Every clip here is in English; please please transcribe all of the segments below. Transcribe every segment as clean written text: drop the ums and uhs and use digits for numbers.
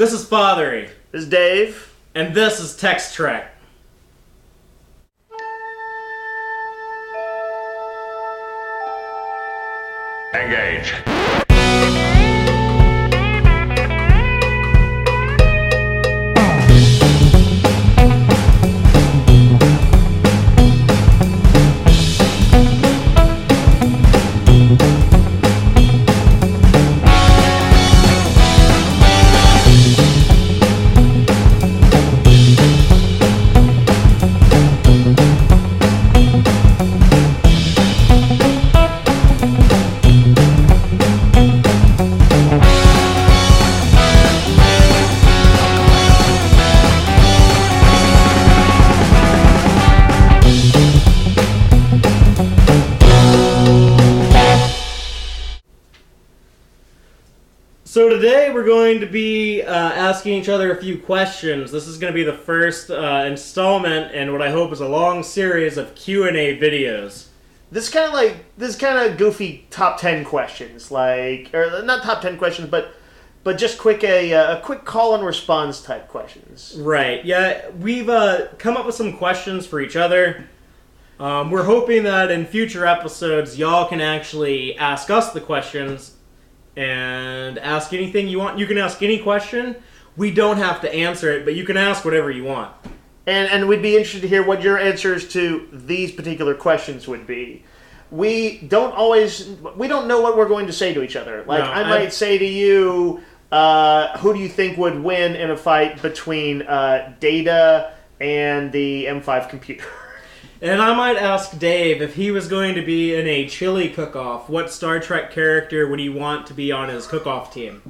This is Fathery. This is Dave. And this is Tex-Trek. Engage. So today we're going to be asking each other a few questions. This is going to be the first installment in what I hope is a long series of Q&A videos. This kind of goofy top 10 questions, or not top 10 questions, but just a quick call and response type questions. Right. Yeah, we've come up with some questions for each other. We're hoping that in future episodes y'all can actually ask us the questions and ask anything you want. You can ask any question. We don't have to answer it, but you can ask whatever you want. And we'd be interested to hear what your answers to these particular questions would be. We don't know what we're going to say to each other. I might say to you, who do you think would win in a fight between Data and the M5 computer? And I might ask Dave if he was going to be in a chili cook-off, what Star Trek character would he want to be on his cook-off team?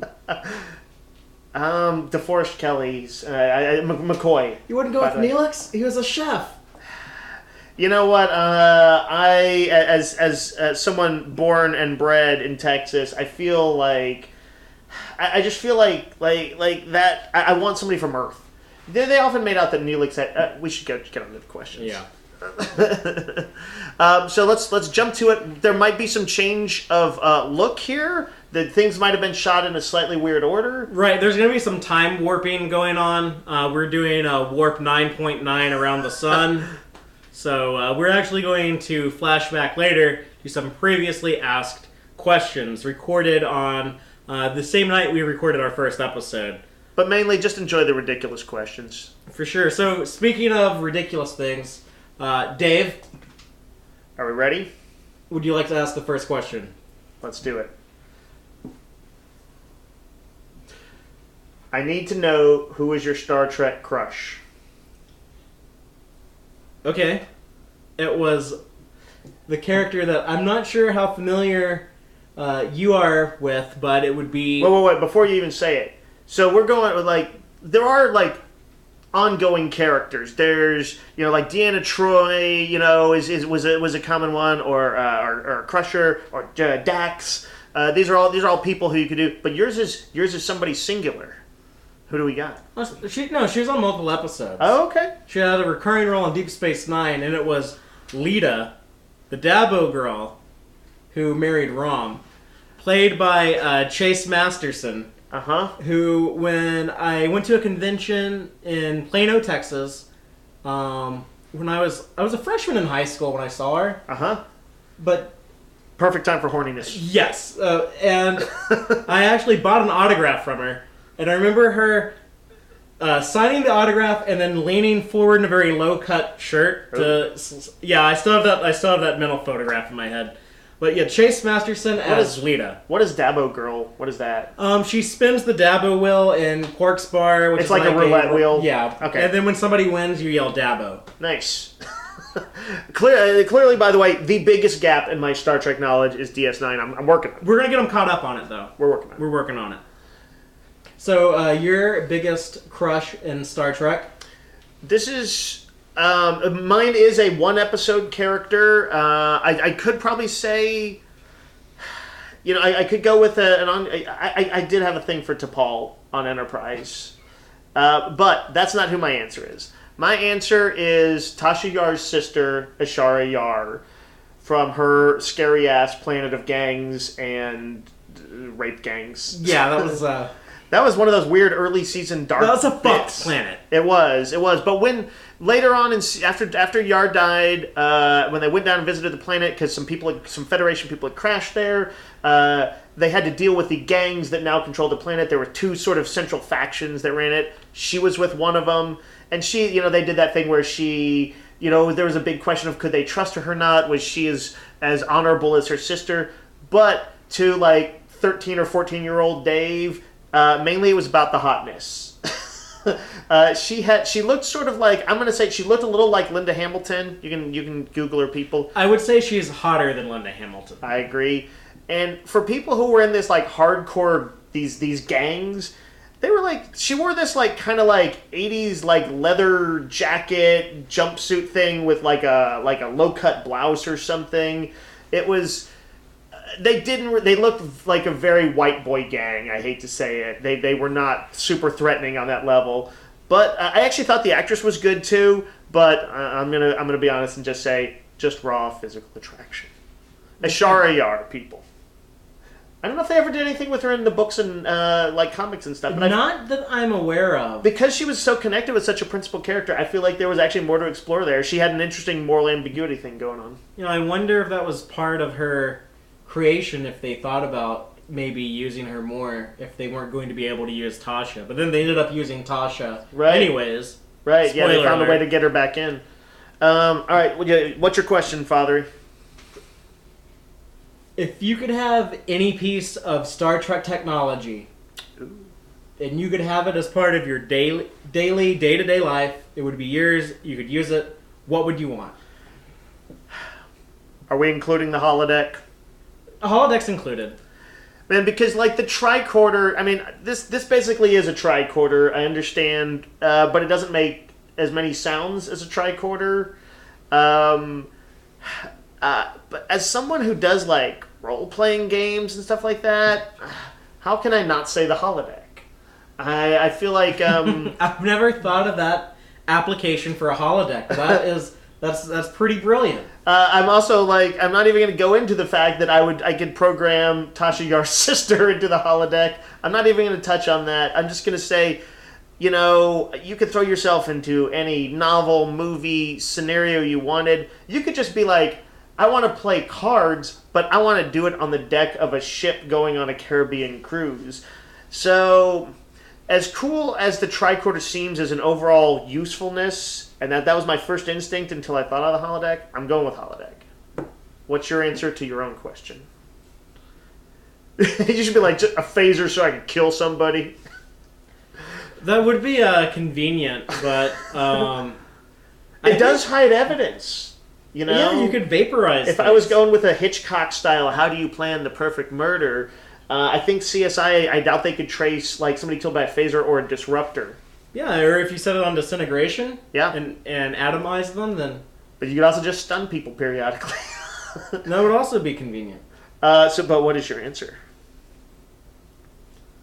DeForest Kelly's McCoy. You wouldn't go with Neelix? He was a chef. You know what? I as someone born and bred in Texas, I feel like I just feel like that. I want somebody from Earth. They often made out that Neelix had. We should get on to the questions. Yeah. So let's jump to it. There might be some change of look here. That things might have been shot in a slightly weird order. Right, there's going to be some time warping going on. We're doing a warp 9.9 around the sun. So we're actually going to flash back later to some previously asked questions recorded on the same night we recorded our first episode. But mainly just enjoy the ridiculous questions. For sure. So speaking of ridiculous things, Dave, are we ready? Would you like to ask the first question? Let's do it. I need to know who is your Star Trek crush. Okay. It was the character that I'm not sure how familiar you are with, but it would be... Wait. Before you even say it. So we're going with, there are, ongoing characters. There's, Deanna Troi, was a common one, or Crusher, or Dax. These are all people who you could do. But yours is somebody singular. Who do we got? She was on multiple episodes. Oh, okay. She had a recurring role on Deep Space Nine, and it was Lita, the Dabo girl, who married Rom, played by Chase Masterson. Who, when I went to a convention in Plano, Texas, when I was a freshman in high school when I saw her. But perfect time for horniness. Yes, and I actually bought an autograph from her, and I remember her signing the autograph and then leaning forward in a very low cut shirt. I still have that mental photograph in my head. But yeah, Chase Masterson as Lita. What is Dabo Girl? What is that? She spins the Dabo wheel in Quark's Bar, which it's is like a roulette wheel. Yeah. Okay. And then when somebody wins, you yell Dabo. Nice. Clearly, by the way, the biggest gap in my Star Trek knowledge is DS9. I'm working on it. We're gonna get them caught up on it, though. We're working on it. So, your biggest crush in Star Trek? This is... mine is a one-episode character. I could probably say... I could go with I did have a thing for T'Pol on Enterprise. But that's not who my answer is. My answer is Tasha Yar's sister, Ashara Yar, from her scary-ass Planet of Gangs and rape gangs. Yeah, that was... That was one of those weird early season dark. That was a fucked planet. It was. But when later on, after Yar died, when they went down and visited the planet, because some Federation people had crashed there, they had to deal with the gangs that now control the planet. There were two sort of central factions that ran it. She was with one of them, and she, they did that thing where she, there was a big question of could they trust her or not? Was she as honorable as her sister? But to 13 or 14-year-old Dave, mainly it was about the hotness. She looked sort of like, I'm going to say she looked a little like Linda Hamilton. You can Google her, people. I would say she's hotter than Linda Hamilton. I agree. And for people who were in this hardcore these gangs, they were she wore this kind of 80s leather jacket jumpsuit thing with a low cut blouse or something. It was. They looked like a very white boy gang. I hate to say it. They were not super threatening on that level. But I actually thought the actress was good too. But I'm gonna be honest and just say just raw physical attraction. Ashara Yar, people. I don't know if they ever did anything with her in the books and comics and stuff. But not that I'm aware of. Because she was so connected with such a principal character, I feel like there was actually more to explore there. She had an interesting moral ambiguity thing going on. I wonder if that was part of her creation, if they thought about maybe using her more, if they weren't going to be able to use Tasha. But then they ended up using Tasha anyways. Right, Spoiler they found alert. a way to get her back in. All right, what's your question, Father? If you could have any piece of Star Trek technology, and you could have it as part of your daily day-to-day life, it would be yours, you could use it, what would you want? Are we including the holodeck? A holodeck's included. Man, because the tricorder, I mean, this basically is a tricorder, I understand, but it doesn't make as many sounds as a tricorder. But as someone who does role-playing games and stuff like that, how can I not say the holodeck? I feel like I've never thought of that application for a holodeck. That's pretty brilliant. I'm also I'm not even going to go into the fact that I could program Tasha Yar's sister into the holodeck. I'm not even going to touch on that. I'm just going to say, you could throw yourself into any novel, movie, scenario you wanted. You could just be I want to play cards, but I want to do it on the deck of a ship going on a Caribbean cruise. So, as cool as the tricorder seems as an overall usefulness, and that was my first instinct until I thought of the holodeck, I'm going with holodeck. What's your answer to your own question? You should be just a phaser so I can kill somebody. That would be convenient, but it does hide evidence. Yeah, you could vaporize If things. I was going with a Hitchcock style, how do you plan the perfect murder? I think CSI, I doubt they could trace somebody killed by a phaser or a disruptor. Yeah, or if you set it on disintegration, yeah, and atomize them, then. But you could also just stun people periodically. That would also be convenient. But what is your answer?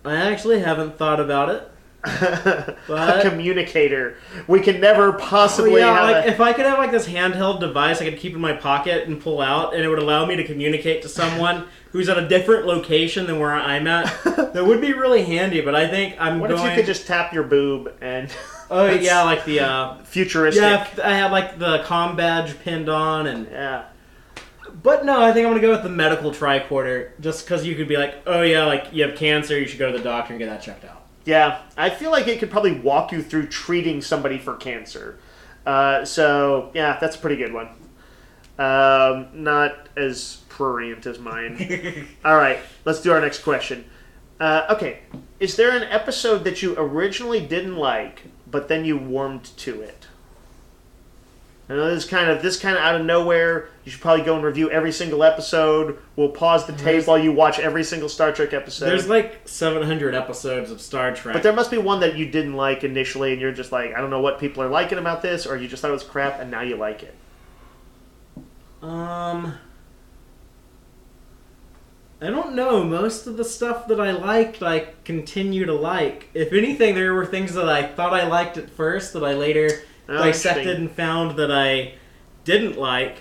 I actually haven't thought about it. But a communicator. We can never possibly have if I could have this handheld device I could keep in my pocket and pull out, and it would allow me to communicate to someone who's at a different location than where I'm at, that would be really handy. But I think What if you could just tap your boob and... Oh, yeah, the... futuristic. Yeah, I have the comm badge pinned on, and... Yeah. But no, I think I'm going to go with the medical tricorder, just because you could be oh yeah, you have cancer, you should go to the doctor and get that checked out. Yeah, I feel like it could probably walk you through treating somebody for cancer. So, yeah, that's a pretty good one. Not as prurient as mine. All right, let's do our next question. Okay, is there an episode that you originally didn't like, but then you warmed to it? I know this kind of out of nowhere. You should probably go and review every single episode. We'll pause the tape while you watch every single Star Trek episode. There's 700 episodes of Star Trek. But there must be one that you didn't like initially, and you're just I don't know what people are liking about this, or you just thought it was crap, and now you like it. I don't know. Most of the stuff that I liked, I continue to like. If anything, there were things that I thought I liked at first that I later dissected and found that I didn't like.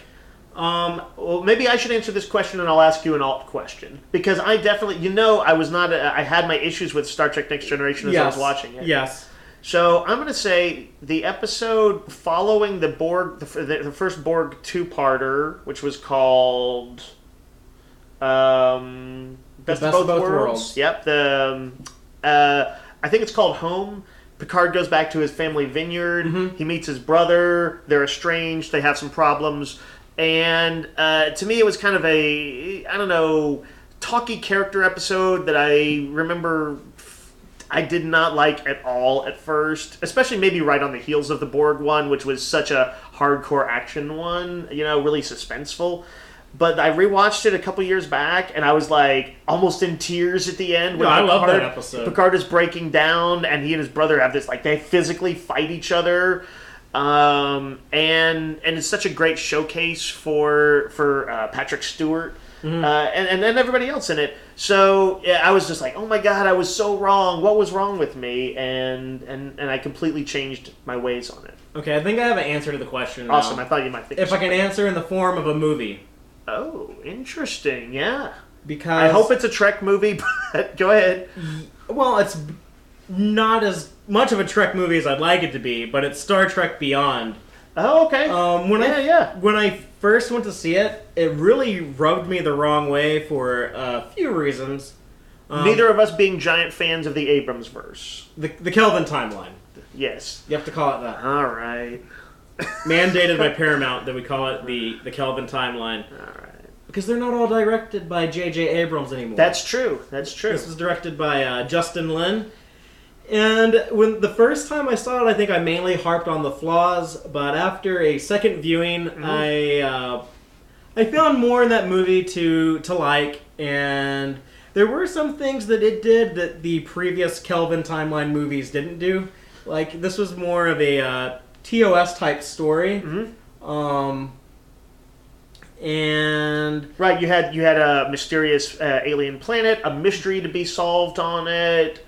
Well, maybe I should answer this question, and I'll ask you an alt question, because I definitely, I was not. I had my issues with Star Trek: Next Generation as I was watching it. Yes. So I'm going to say the episode following the Borg, the first Borg two-parter, which was called Best of Both Worlds. Yep. I think it's called Home. Picard goes back to his family vineyard. Mm-hmm. He meets his brother. They're estranged. They have some problems. And to me, it was kind of talky character episode that I remember I did not like at all at first, especially maybe right on the heels of the Borg one, which was such a hardcore action one, really suspenseful. But I rewatched it a couple years back, and I was like almost in tears at the end. I love that episode. Picard is breaking down, and he and his brother have this, they physically fight each other. And it's such a great showcase for Patrick Stewart. Mm-hmm. And everybody else in it. So yeah, I was just like, oh my god, I was so wrong. What was wrong with me? And I completely changed my ways on it. Okay, I think I have an answer to the question. Awesome. Now. I thought you might think. If I can answer in the form of a movie. Oh, interesting. Yeah. Because I hope it's a Trek movie. But go ahead. Well, it's not as much of a Trek movie as I'd like it to be, but it's Star Trek Beyond. Oh, okay. When I first went to see it, it really rubbed me the wrong way for a few reasons. Neither of us being giant fans of the Abrams verse. The Kelvin timeline. Yes. You have to call it that. All right. Mandated by Paramount that we call it the Kelvin timeline. All right. Because they're not all directed by J.J. Abrams anymore. That's true. This was directed by Justin Lin. And when the first time I saw it, I think I mainly harped on the flaws. But after a second viewing, mm-hmm. I found more in that movie to like. And there were some things that it did that the previous Kelvin timeline movies didn't do. Like, this was more of a TOS type story. Mm-hmm. And right, you had a mysterious alien planet, a mystery to be solved on it.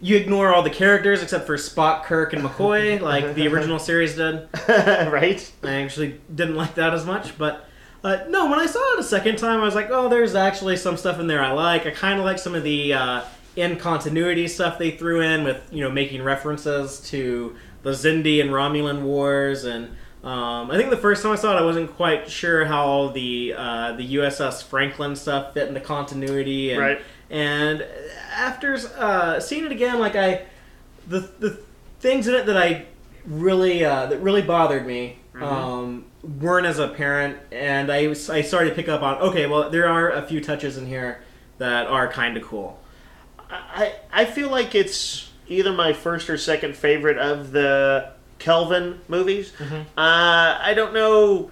You ignore all the characters except for Spock, Kirk, and McCoy, like the original series did. Right. I actually didn't like that as much, but no, when I saw it a second time, I was like, oh, there's actually some stuff in there I like. I kind of like some of the in-continuity stuff they threw in with, making references to the Xindi and Romulan wars, and I think the first time I saw it, I wasn't quite sure how the USS Franklin stuff fit into continuity, and, right. And after seeing it again, the things in it that I really that really bothered me mm-hmm. Weren't as apparent, and I started to pick up on, okay, well, there are a few touches in here that are kind of cool. I feel like it's either my first or second favorite of the Kelvin movies. Mm-hmm. I don't know.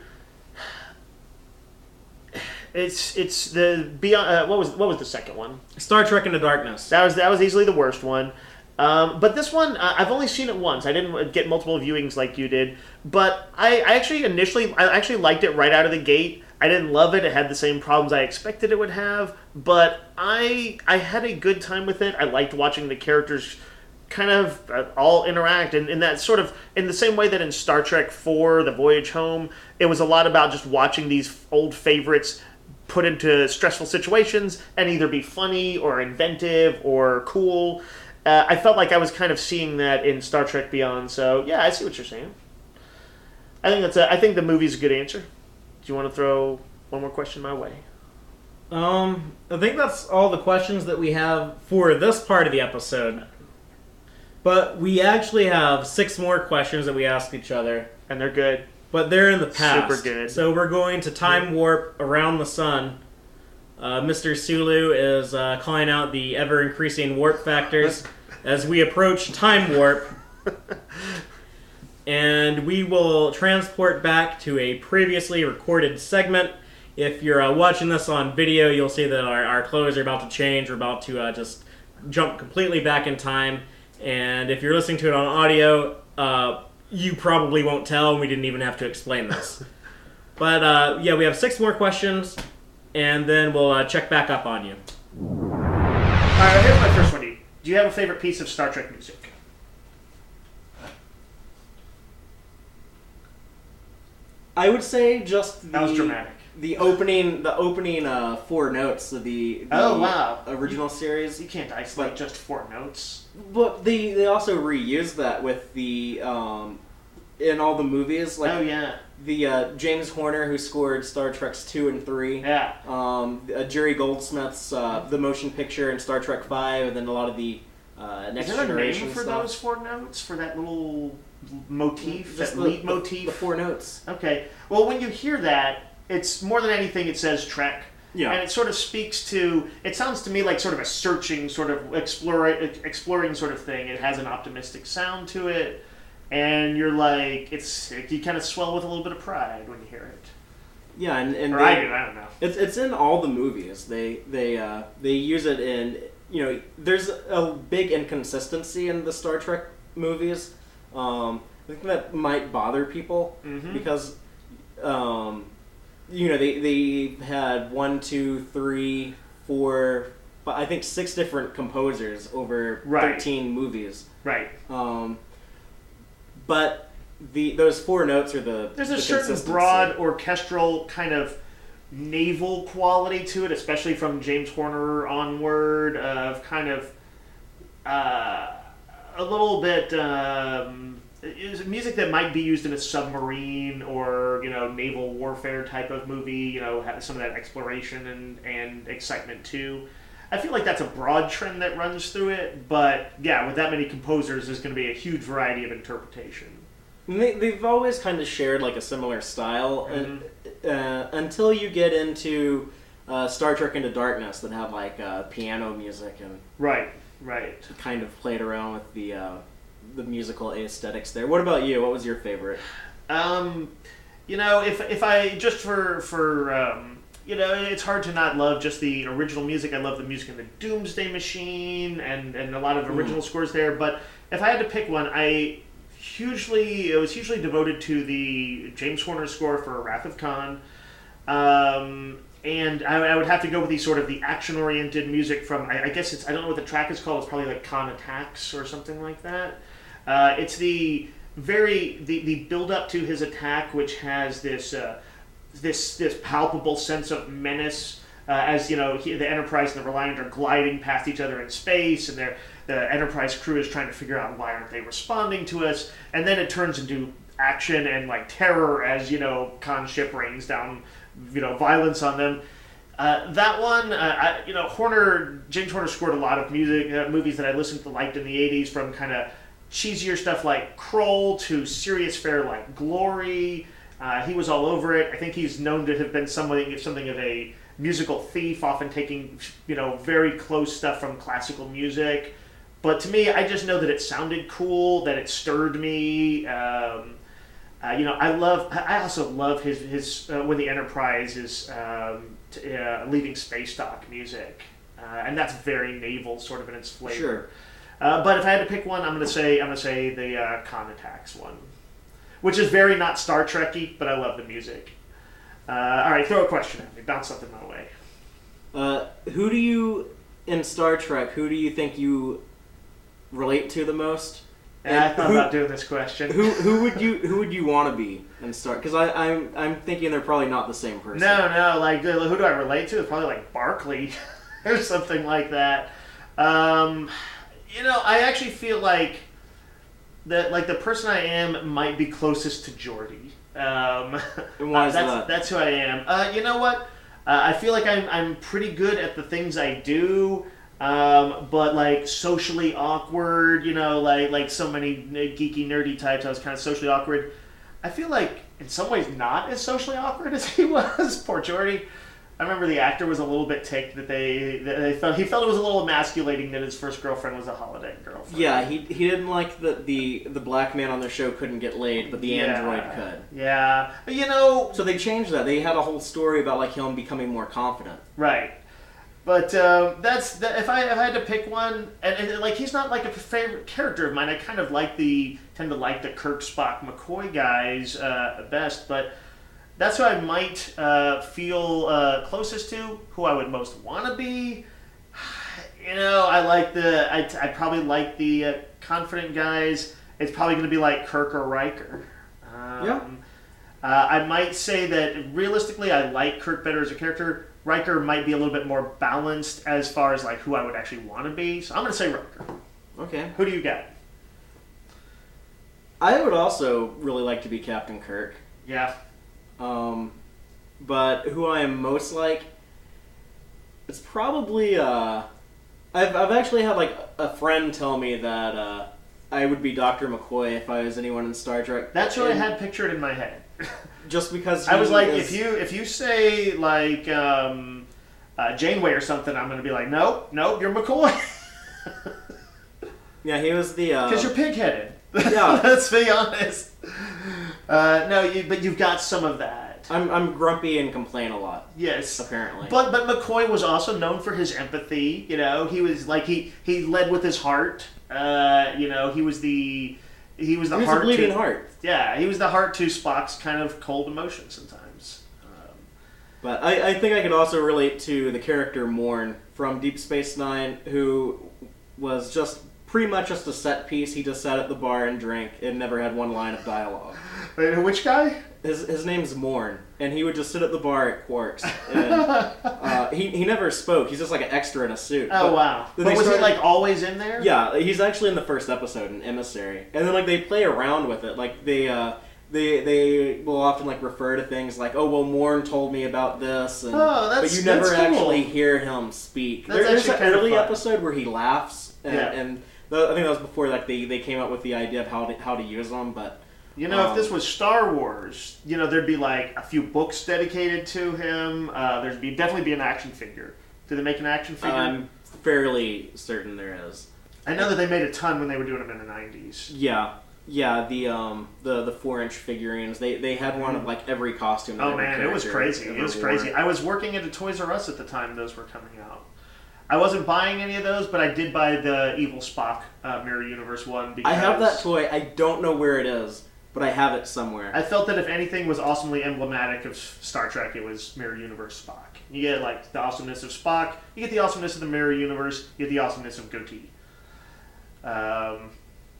It's the Beyond. What was the second one? Star Trek Into Darkness. That was easily the worst one. But this one, I've only seen it once. I didn't get multiple viewings like you did. But I actually liked it right out of the gate. I didn't love it. It had the same problems I expected it would have. But I had a good time with it. I liked watching the characters kind of all interact, and in that sort of, in the same way that in Star Trek 4, The Voyage Home, it was a lot about just watching these old favorites put into stressful situations and either be funny or inventive or cool. I felt like I was kind of seeing that in Star Trek Beyond. So yeah, I see what you're saying. I think the movie's a good answer. Do you want to throw one more question my way? I think that's all the questions that we have for this part of the episode. But we actually have 6 more questions that we asked each other. And they're good. But they're in the past. Super good. So we're going to time warp around the sun. Mr. Sulu is calling out the ever-increasing warp factors as we approach time warp. And we will transport back to a previously recorded segment. If you're watching this on video, you'll see that our clothes are about to change. We're about to just jump completely back in time. And if you're listening to it on audio, you probably won't tell, and we didn't even have to explain this. But, yeah, we have 6 more questions, and then we'll check back up on you. Alright, here's my first one. Do you have a favorite piece of Star Trek music? I would say just that was dramatic. The opening 4 notes of the oh wow original series. You can't isolate just 4 notes. But they also reused that with the in all the movies. Like, oh yeah. The James Horner, who scored Star Trek's 2 and 3. Yeah. Jerry Goldsmith's the motion picture in Star Trek 5, and then a lot of the Next Generation stuff. Is there a name for those 4 notes? For that little motif? That lead motif? The 4 notes. Okay. Well, when you hear that, it's more than anything, it says Trek. Yeah. And it sort of speaks to, it sounds to me like sort of a searching, sort of exploring sort of thing. It has an optimistic sound to it. And you're like, you kind of swell with a little bit of pride when you hear it. Yeah, and I don't know. It's in all the movies. They use it in, there's a big inconsistency in the Star Trek movies. I think that might bother people because they had 1, 2, 3, 4, I think 6 different composers over 13 movies. Right. But those 4 notes are there's a certain broad orchestral kind of naval quality to it, especially from James Horner onward, of kind of a little bit is music that might be used in a submarine or naval warfare type of movie. Have some of that exploration and excitement too. I feel like that's a broad trend that runs through it, but yeah, with that many composers, there's going to be a huge variety of interpretation. They've always kind of shared like a similar style, and until you get into Star Trek Into Darkness, that have like piano music and right, kind of played around with the musical aesthetics there. What about you? What was your favorite? If I just for it's hard to not love just the original music. I love the music in the Doomsday Machine and a lot of original scores there. But if I had to pick one, I was hugely devoted to the James Horner score for Wrath of Khan. And I would have to go with the action-oriented music from, I guess I don't know what the track is called. It's probably like Khan Attacks or something like that. It's the build-up to his attack, which has this palpable sense of menace as the Enterprise and the Reliant are gliding past each other in space, and the Enterprise crew is trying to figure out why aren't they responding to us, and then it turns into action and like terror as Khan's ship rains down violence on them. That one, James Horner scored a lot of movies that I listened to liked in the 80s, from kind of cheesier stuff like Kroll to serious fare like Glory. He was all over it. I think he's known to have been something of a musical thief, often taking very close stuff from classical music. But to me, I just know that it sounded cool, that it stirred me. I also love his when the Enterprise is leaving space dock music, and that's very naval sort of in its flavor. Sure. But if I had to pick one, I'm gonna say the Khan Attacks one, which is very not Star Trek-y, but I love the music. All right, throw a question at me. Bounce something my way. Who do you think you relate to the most? I thought about doing this question. Who would you want to be in Star? Because I'm thinking they're probably not the same person. No. Like, who do I relate to? It's probably like Barkley or something like that. I actually feel like that, like, the person I am might be closest to Geordi. And why is that? That's who I am. You know what? I feel like I'm pretty good at the things I do. But like socially awkward, like so many geeky, nerdy types, I was kind of socially awkward. I feel like in some ways not as socially awkward as he was. Poor Geordi. I remember the actor was a little bit ticked that he felt it was a little emasculating that his first girlfriend was a holiday girlfriend. Yeah, he didn't like that the black man on their show couldn't get laid, but the android could. Yeah, but so they changed that. They had a whole story about like him becoming more confident. Right. But that's if I had to pick one, and like he's not like a favorite character of mine. I kind of tend to like the Kirk, Spock, McCoy guys best. But that's who I might feel closest to. Who I would most want to be. I probably like the confident guys. It's probably going to be like Kirk or Riker. Yeah. I might say that realistically, I like Kirk better as a character. Riker might be a little bit more balanced as far as like who I would actually want to be. So I'm going to say Riker. Okay. Who do you got? I would also really like to be Captain Kirk. Yeah. But who I am most like, it's probably I've actually had like a friend tell me that I would be Dr. McCoy if I was anyone in Star Trek. That's what I had pictured in my head. Just because I was like, if you say like Janeway or something, I'm going to be like, nope, you're McCoy. Yeah, he was the because you're pig-headed. Yeah, let's be honest. But you've got some of that. I'm grumpy and complain a lot. Yes, apparently. But McCoy was also known for his empathy. You know, he was like he led with his heart. You know, he was the heart. A bleeding heart. Yeah, he was the heart to Spock's kind of cold emotion sometimes. But I think I could also relate to the character Morn from Deep Space Nine, who was just pretty much just a set piece. He just sat at the bar and drank and never had one line of dialogue. Wait, which guy? His name's Morn, and he would just sit at the bar at Quark's. And, he never spoke. He's just like an extra in a suit. Oh, wow. But was he like always in there? Yeah, he's actually in the first episode in Emissary. And then like they play around with it. Like they will often like refer to things like, oh well, Morn told me about this, and, but you never cool. actually hear him speak. There's an early episode where he laughs, and I think that was before like they came up with the idea of how to use them. But you know, if this was Star Wars, you know, there'd be like a few books dedicated to him. There'd definitely be an action figure. Did they make an action figure? I'm fairly certain there is. I know that they made a ton when they were doing them in the 90s. Yeah. Yeah, the 4-inch figurines. They had one of like every costume. Oh man, it was crazy. It was crazy. I was working at a Toys R Us at the time those were coming out. I wasn't buying any of those, but I did buy the Evil Spock Mirror Universe one. Because I have that toy. I don't know where it is, but I have it somewhere. I felt that if anything was awesomely emblematic of Star Trek, it was Mirror Universe Spock. You get like the awesomeness of Spock. You get the awesomeness of the Mirror Universe. You get the awesomeness of Goatee.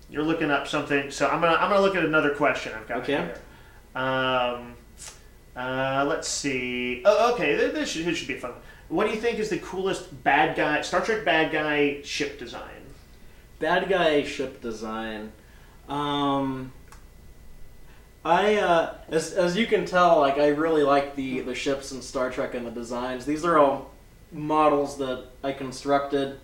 You're looking up something, so I'm gonna look at another question I've got here. Let's see. Oh, okay, this should be fun. What do you think is the coolest Star Trek bad guy ship design? Bad guy ship design. As you can tell, like I really like the ships in Star Trek and the designs. These are all models that I constructed.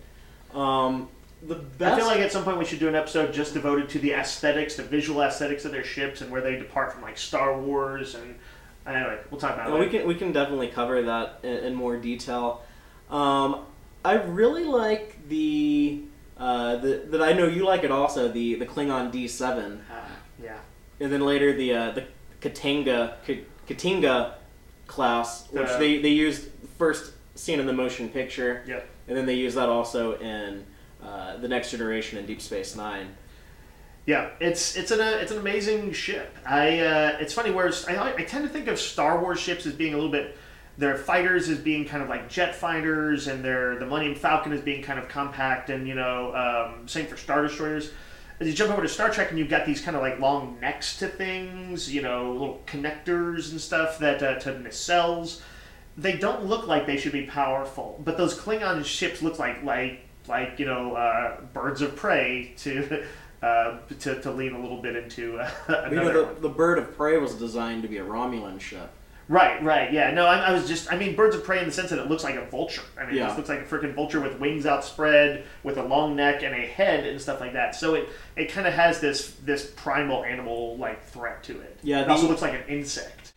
I feel like at some point we should do an episode just devoted to the aesthetics, the visual aesthetics of their ships, and where they depart from like Star Wars. And anyway, we'll talk about it. We can definitely cover that in more detail. I really like the that I know you like it also, the Klingon D7. Yeah. And then later the Katinga class, which they used first seen in the motion picture. Yep. And then they use that also in the Next Generation and Deep Space Nine. Yeah, it's an amazing ship. It's funny, whereas I tend to think of Star Wars ships as being a little bit, their fighters as being kind of like jet fighters, and the Millennium Falcon as being kind of compact, and same for Star Destroyers. As you jump over to Star Trek and you've got these kind of like long necks to things, little connectors and stuff that to nacelles. They don't look like they should be powerful, but those Klingon ships look like birds of prey to lean a little bit into another. The bird of prey was designed to be a Romulan ship. Right, yeah. No, I mean birds of prey in the sense that it looks like a vulture. I mean, It just looks like a freaking vulture with wings outspread, with a long neck and a head and stuff like that. So it kind of has this primal animal-like threat to it. Yeah, it also looks like an insect.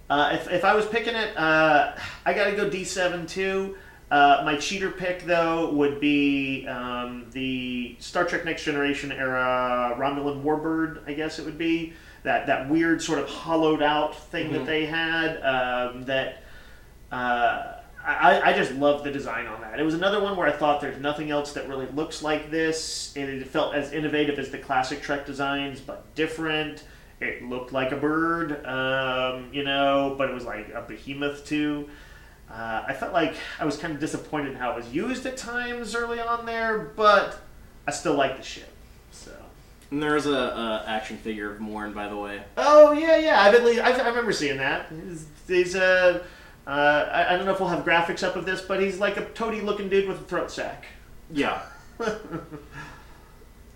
If I was picking it, I gotta go D7 too. My cheater pick, though, would be the Star Trek Next Generation era Romulan Warbird, I guess it would be. That weird sort of hollowed out thing that they had. I just love the design on that. It was another one where I thought there's nothing else that really looks like this. It felt as innovative as the classic Trek designs, but different. It looked like a bird, but it was like a behemoth too. I felt like I was kind of disappointed in how it was used at times early on there, but I still like the ship. So And there's a action figure of Morn, by the way. Oh yeah. I remember seeing that. He's I don't know if we'll have graphics up of this, but he's like a toady-looking dude with a throat sack. Yeah. But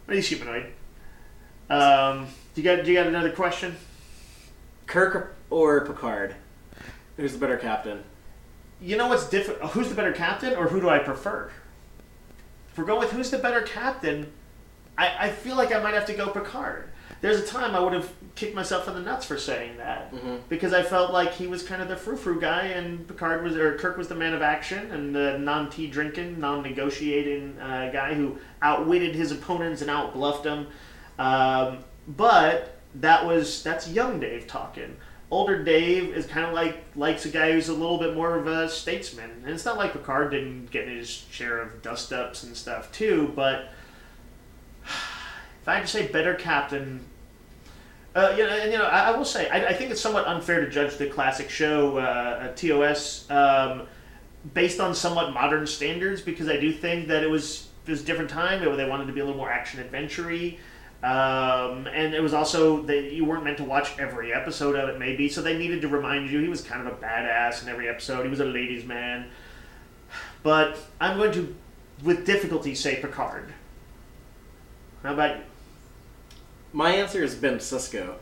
he's humanoid. Do you got another question? Kirk or Picard? Who's the better captain? You know what's different? Who's the better captain, or who do I prefer? If we're going with who's the better captain, I feel like I might have to go Picard. There's a time I would have kicked myself in the nuts for saying that, because I felt like he was kind of the frou-frou guy, and Kirk was the man of action and the non-tea drinking, non-negotiating guy who outwitted his opponents and outbluffed them. But that's young Dave talking. Older Dave is kind of likes a guy who's a little bit more of a statesman, and it's not like Picard didn't get his share of dust-ups and stuff too. But if I had to say better captain, I will say I think it's somewhat unfair to judge the classic show TOS based on somewhat modern standards, because I do think that it was a different time. They wanted to be a little more action adventure-y. And it was also that you weren't meant to watch every episode of it, maybe, so they needed to remind you he was kind of a badass in every episode. He was a ladies' man. But I'm going to, with difficulty, say Picard. How about you? My answer has been Sisko.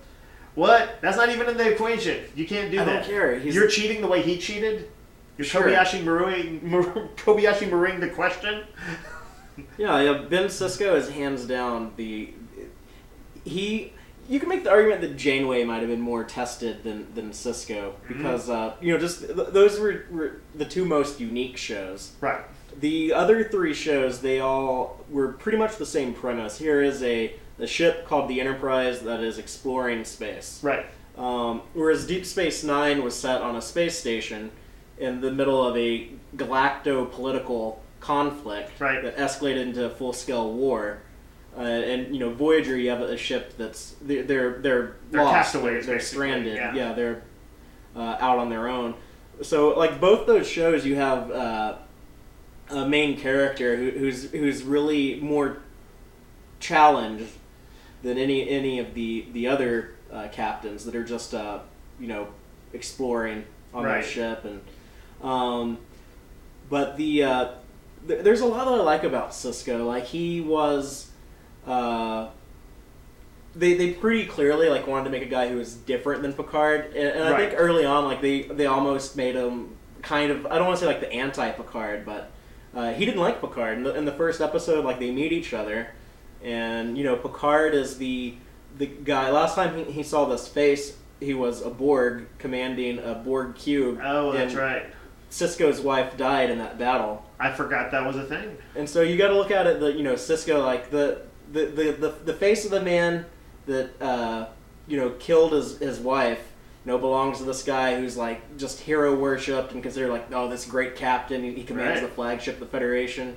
What? That's not even in the equation. You can't do that. I don't care. You're cheating the way he cheated? You're sure. Kobayashi Maruing the question? Yeah, Ben Sisko is hands down you can make the argument that Janeway might have been more tested than Sisko, because those were the two most unique shows. Right. The other three shows, they all were pretty much the same premise. Here is a ship called the Enterprise that is exploring space. Right. Whereas Deep Space Nine was set on a space station in the middle of a galacto-political conflict that escalated into full-scale war. And Voyager, you have a ship that's they're lost, castaways, they're stranded, they're out on their own. So like both those shows, you have a main character who's really more challenged than any of the other captains that are just exploring on their ship, and but there's a lot that I like about Sisko. Like he was. They pretty clearly wanted to make a guy who was different than Picard, and I think early on they almost made him kind of, I don't want to say the anti-Picard, but he didn't like Picard. In the first episode, they meet each other, and Picard is the guy. Last time he saw this face, he was a Borg commanding a Borg cube. Oh, that's right. Sisko's wife died in that battle. I forgot that was a thing. And so you got to look at it that Sisko the face of the man that killed his wife belongs to this guy who's just hero worshipped and considered this great captain. He commands the flagship of the Federation,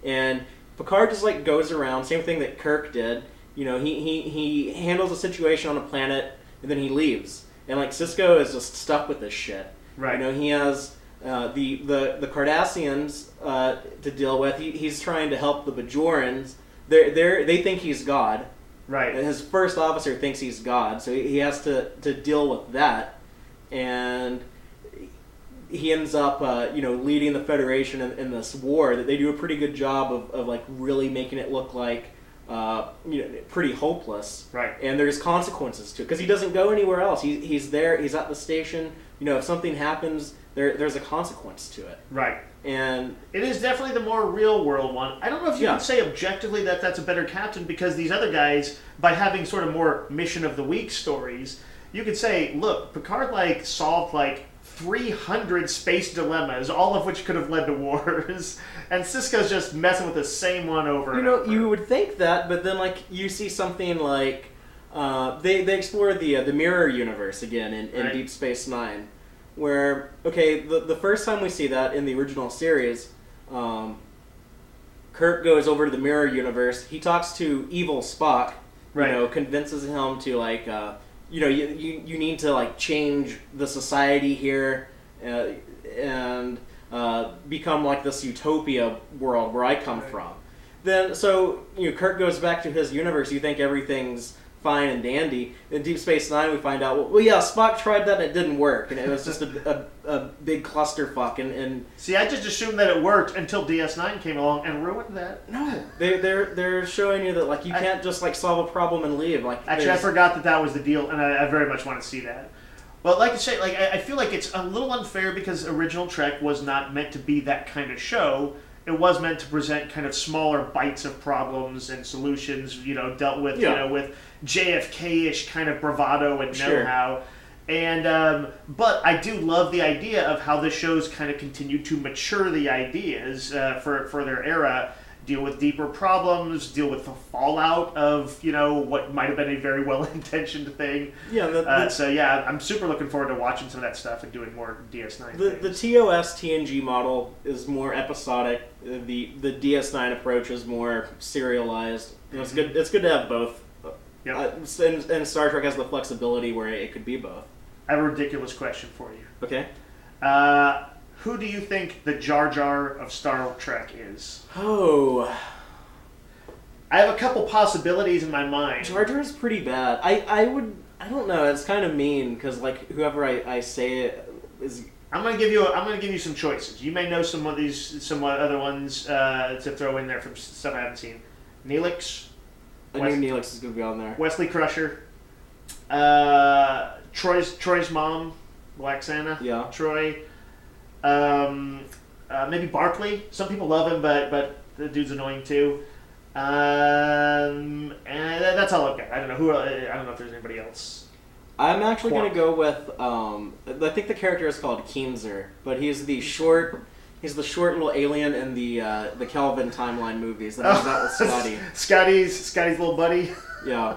and Picard just goes around, same thing that Kirk did. He handles a situation on a planet and then he leaves, and Sisko is just stuck with this shit. Right. He has the Cardassians to deal with. He's trying to help the Bajorans. They think he's God. Right. And his first officer thinks he's God, so he has to deal with that. And he ends up, leading the Federation in this war. That they do a pretty good job of really making it look pretty hopeless. Right. And there's consequences to it, because he doesn't go anywhere else. He's there. He's at the station. If something happens, there's a consequence to it. Right. And it is definitely the more real world one. I don't know if you can say objectively that that's a better captain, because these other guys, by having sort of more mission of the week stories, you could say, look, Picard solved 300 space dilemmas, all of which could have led to wars, and Sisko's just messing with the same one over and over. You would think that, but then you see something they explore the mirror universe again in Deep Space Nine. Where, the first time we see that in the original series, Kirk goes over to the mirror universe. He talks to evil Spock, convinces him to you need to change the society here and become this utopia world where I come from. then, so, Kirk goes back to his universe. You think everything's fine and dandy. In Deep Space Nine, we find out, well, yeah, Spock tried that and it didn't work. And it was just a big clusterfuck. And see, I just assumed that it worked until DS9 came along and ruined that. No. They're showing you that, like, you can't just, like, solve a problem and leave. Like, actually, I forgot that was the deal, and I very much want to see that. But like I say, like I feel like it's a little unfair because original Trek was not meant to be that kind of show. It was meant to present kind of smaller bites of problems and solutions, dealt with, with JFK-ish kind of bravado and know-how. And but I do love the idea of how the shows kind of continue to mature the ideas for their era, deal with deeper problems, deal with the fallout of what might have been a very well-intentioned thing. Yeah. So yeah, I'm super looking forward to watching some of that stuff and doing more DS9. The TOS TNG model is more episodic. The DS9 approach is more serialized. It's good. It's good to have both. Yep. And Star Trek has the flexibility where it could be both. I have a ridiculous question for you. Okay. Who do you think the Jar Jar of Star Trek is? Oh. I have a couple possibilities in my mind. Jar Jar's pretty bad. I don't know. It's kind of mean because like whoever I say it is. I'm gonna give you some choices. You may know some other ones to throw in there from stuff I haven't seen. Neelix. I knew Neelix is gonna be on there. Wesley Crusher. Troy's mom, Black Santa. Yeah. Troy. Maybe Barkley. Some people love him, but the dude's annoying too. And that's all I've got. I don't know I don't know if there's anybody else. I'm actually going to go with. I think the character is called Keenzer, but he's the short little alien in the Kelvin timeline movies that I was out with Scotty. Scotty's little buddy. Yeah.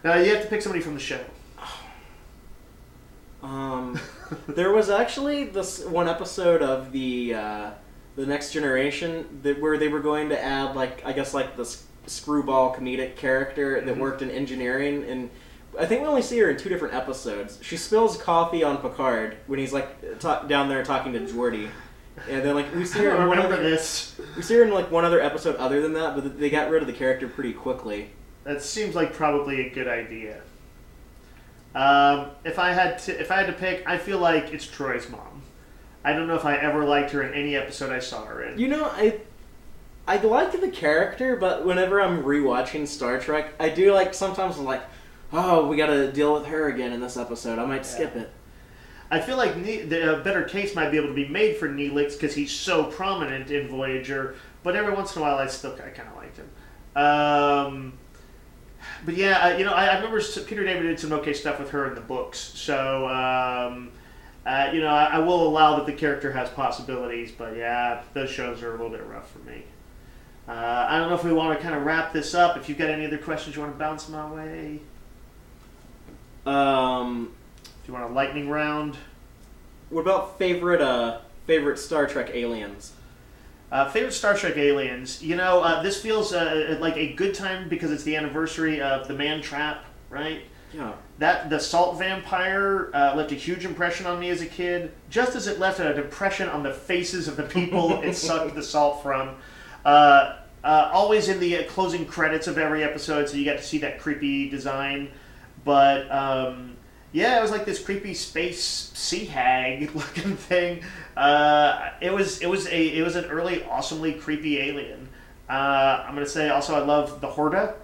Now you have to pick somebody from the show. There was actually this one episode of the Next Generation where they were going to add this screwball comedic character that worked in engineering, and I think we only see her in 2 different episodes. She spills coffee on Picard when he's down there talking to Geordi, and then we see her. We see her in one other episode other than that, but they got rid of the character pretty quickly. That seems like probably a good idea. If I had to pick, I feel like it's Troy's mom. I don't know if I ever liked her in any episode I saw her in. I like the character, but whenever I'm rewatching Star Trek, I do sometimes I'm like, oh, we got to deal with her again in this episode. I might skip it. I feel like a better case might be able to be made for Neelix because he's so prominent in Voyager. But every once in a while, I kind of liked him. But yeah, I remember Peter David did some okay stuff with her in the books. So, I will allow that the character has possibilities. But yeah, those shows are a little bit rough for me. I don't know if we want to kind of wrap this up. If you've got any other questions you want to bounce my way. If you want a lightning round. What about favorite Star Trek aliens? Favorite Star Trek aliens. This feels like a good time because it's the anniversary of the Man Trap, right? Yeah. The salt vampire left a huge impression on me as a kid, just as it left an impression on the faces of the people it sucked the salt from. Always in the closing credits of every episode, so you get to see that creepy design. But it was like this creepy space sea hag looking thing. It was an early awesomely creepy alien. I'm gonna say also I love the Horda,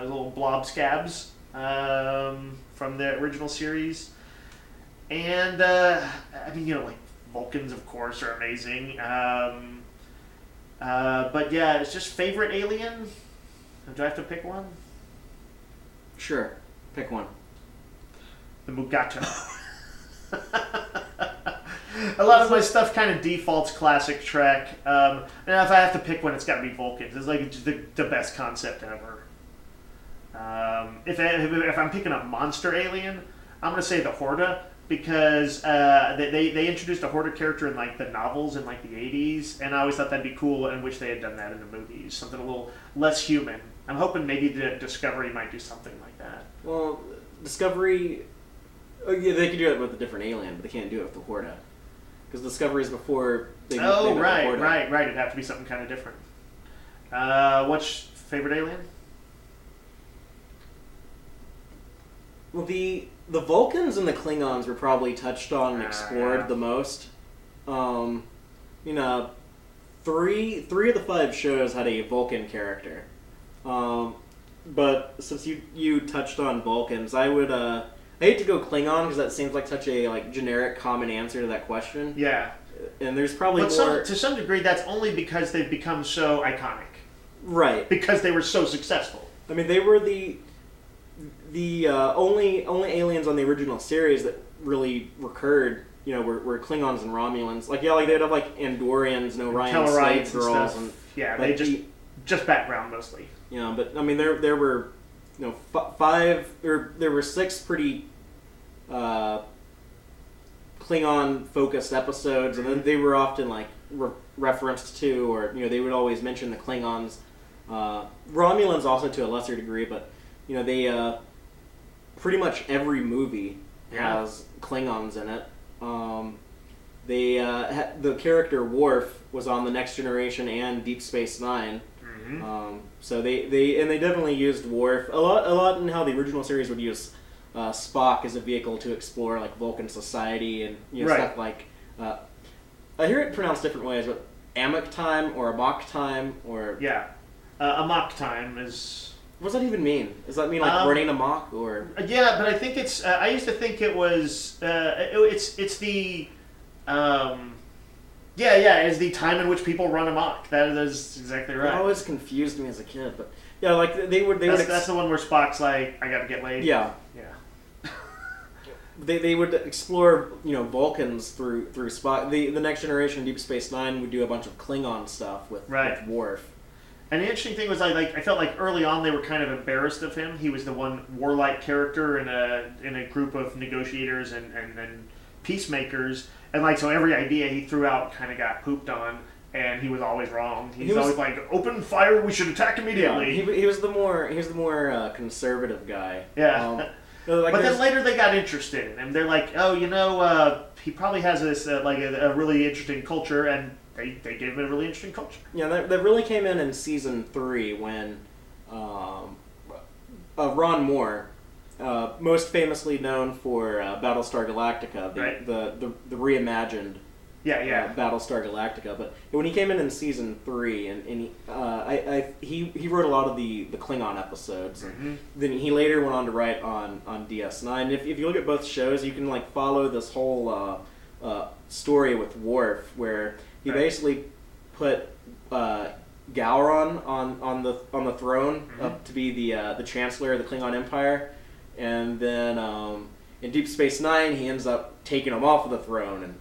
little blob scabs from the original series, and Vulcans of course are amazing. But yeah, it's just favorite alien. Do I have to pick one? Sure, pick one. The Mugato. A lot of my stuff kind of defaults classic Trek. And if I have to pick one, it's got to be Vulcans. It's the best concept ever. If I'm picking a monster alien, I'm going to say the Horda because they introduced a Horda character in the novels in the 80s, and I always thought that'd be cool and wish they had done that in the movies. Something a little less human. I'm hoping maybe the Discovery might do something like that. Well, Discovery, they could do it with a different alien, but they can't do it with the Horda. Because Discovery is before they. Right. It'd have to be something kind of different. What's favorite alien? Well, the Vulcans and the Klingons were probably touched on and explored the most. You know, three of the 5 shows had a Vulcan character. But since you touched on Vulcans, I hate to go Klingon because that seems like such a generic common answer to that question. Yeah. And there's probably more... to some degree, that's only because they've become so iconic. Right. Because they were so successful. I mean, they were the only aliens on the original series that really recurred. Were Klingons and Romulans. They'd have Andorians, Orion slave girls, and they just background mostly. But I mean, there were 5 or there were 6 pretty Klingon-focused episodes, and then they were often referenced to, or they would always mention the Klingons. Romulans also to a lesser degree, but they pretty much every movie has Klingons in it. The character Worf was on the Next Generation and Deep Space Nine. Mm-hmm. So they definitely used Worf a lot in how the original series would use Spock as a vehicle to explore Vulcan society and stuff like. I hear it pronounced different ways, but Amok time or Amok time or Amok time is. What does that even mean? Does that mean running amok or? Yeah, but I think it's. I used to think it was. It's the. It's the time in which people run amok. That is exactly right. It always confused me as a kid, but they would. That's the one where Spock's like, "I got to get laid." Yeah. Yeah. They would explore Vulcans through Spock. The Next Generation Deep Space Nine would do a bunch of Klingon stuff with Worf. And the interesting thing was, I felt like early on they were kind of embarrassed of him. He was the one warlike character in a group of negotiators and peacemakers, and so every idea he threw out kind of got pooped on, and he was always wrong. He was always like, "Open fire! We should attack immediately." Yeah, he was the more conservative guy. Yeah. But then later they got interested in him. They're like, "Oh, he probably has this a really interesting culture," and they gave him a really interesting culture. Yeah, that really came in season 3 when Ron Moore, most famously known for Battlestar Galactica, the reimagined Battlestar Galactica. But when he came in season 3, and he wrote a lot of the Klingon episodes, and then he later went on to write on DS9. If you look at both shows, you can follow this whole story with Worf where he basically put Gowron on the throne up to be the Chancellor of the Klingon Empire, and then in Deep Space Nine he ends up taking him off of the throne. And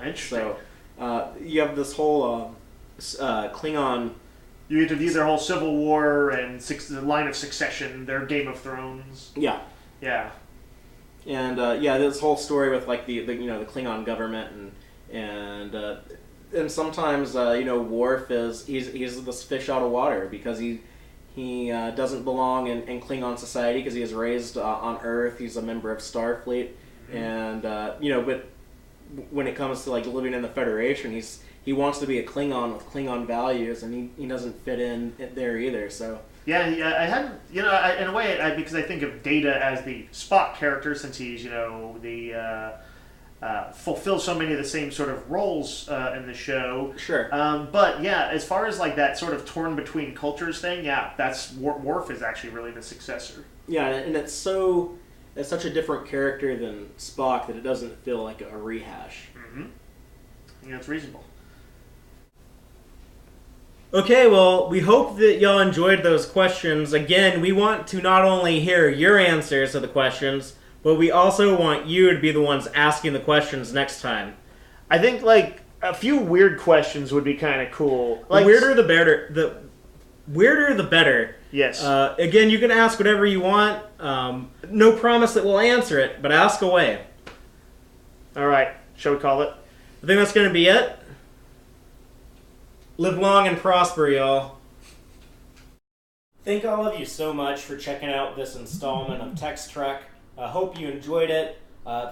interesting. So you have this whole Klingon. You interview their whole Civil War and the line of succession, their Game of Thrones. Yeah. Yeah. And this whole story with the Klingon government and sometimes Worf he's this fish out of water because he doesn't belong in Klingon society because he was raised on Earth. He's a member of Starfleet, and but when it comes to living in the Federation, he wants to be a Klingon with Klingon values, and he doesn't fit in there either. So. Yeah, I hadn't, in a way, because I think of Data as the Spock character, since he's, fulfills so many of the same sort of roles in the show. Sure. But yeah, as far as that sort of torn between cultures thing, that's Worf is actually really the successor. Yeah, and it's such a different character than Spock that it doesn't feel like a rehash. Mm-hmm. Yeah, it's reasonable. Okay, well, we hope that y'all enjoyed those questions. Again, we want to not only hear your answers to the questions, but we also want you to be the ones asking the questions next time. I think, a few weird questions would be kind of cool. The weirder the better. The weirder the better. Yes. Again, you can ask whatever you want. No promise that we'll answer it, but ask away. All right. Shall we call it? I think that's going to be it. Live long and prosper, y'all. Thank all of you so much for checking out this installment of Tex-Trek. I hope you enjoyed it.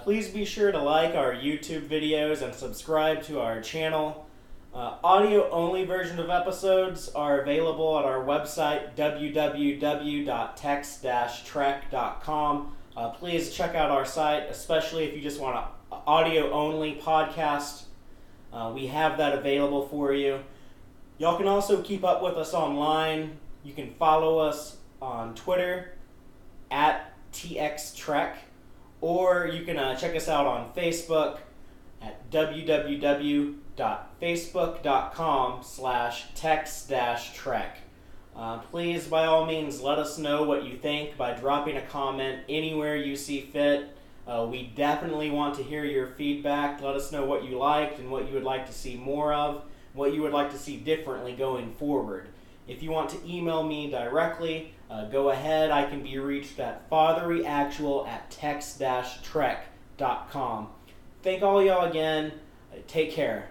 Please be sure to like our YouTube videos and subscribe to our channel. Audio-only version of episodes are available at our website, www.tex-trek.com. Please check out our site, especially if you just want an audio-only podcast. We have that available for you. Y'all can also keep up with us online. You can follow us on Twitter at Tex-Trek, or you can check us out on Facebook at www.facebook.com/tex-trek. Please, by all means, let us know what you think by dropping a comment anywhere you see fit. We definitely want to hear your feedback. Let us know what you liked and what you would like to see more of, what you would like to see differently going forward. If you want to email me directly, go ahead. I can be reached at fatheryactual@tex-trek.com. Thank all y'all again. Take care.